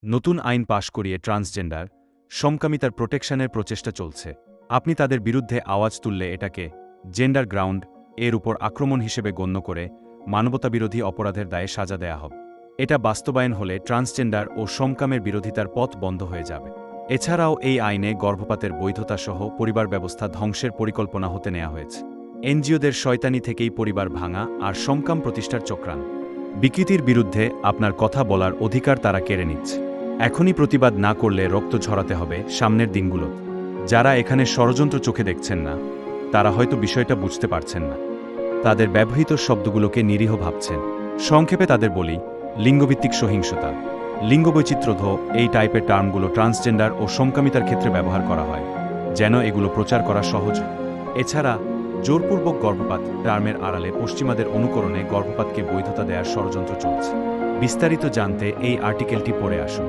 নতুন আইন পাশ করিয়ে ট্রান্সজেন্ডার সমকামিতার প্রোটেকশনের প্রচেষ্টা চলছে। আপনি তাদের বিরুদ্ধে আওয়াজ তুললে এটাকে জেন্ডার গ্রাউন্ড এর উপর আক্রমণ হিসেবে গণ্য করে মানবতাবিরোধী অপরাধের দায়ে সাজা দেয়া হবে। এটা বাস্তবায়ন হলে ট্রান্সজেন্ডার ও সমকামের বিরোধিতার পথ বন্ধ হয়ে যাবে। এছাড়াও এই আইনে গর্ভপাতের বৈধতাসহ পরিবার ব্যবস্থা ধ্বংসের পরিকল্পনা হতে নেওয়া হয়েছে। এনজিওদের শয়তানি থেকেই পরিবার ভাঙা আর সমকাম প্রতিষ্ঠার চক্রান্ত। বিকৃতির বিরুদ্ধে আপনার কথা বলার অধিকার তারা কেড়ে নিচ্ছে। এখনই প্রতিবাদ না করলে রক্ত ঝরাতে হবে সামনের দিনগুলো। যারা এখানে ষড়যন্ত্র চোখে দেখছেন না, তারা হয়তো বিষয়টা বুঝতে পারছেন না। তাদের ব্যবহৃত শব্দগুলোকে নিরীহ ভাবছেন। সংক্ষেপে তাদের বলি, লিঙ্গভিত্তিক সহিংসতা, লিঙ্গবৈচিত্র্য এই টাইপের টার্মগুলো ট্রান্সজেন্ডার ও সমকামিতার ক্ষেত্রে ব্যবহার করা হয়, যেন এগুলো প্রচার করা সহজ। এছাড়া জোরপূর্বক গর্ভপাত টার্মের আড়ালে পশ্চিমাদের অনুকরণে গর্ভপাতকে বৈধতা দেওয়ার ষড়যন্ত্র চলছে। বিস্তারিত জানতে এই আর্টিকেলটি পড়ে আসুন।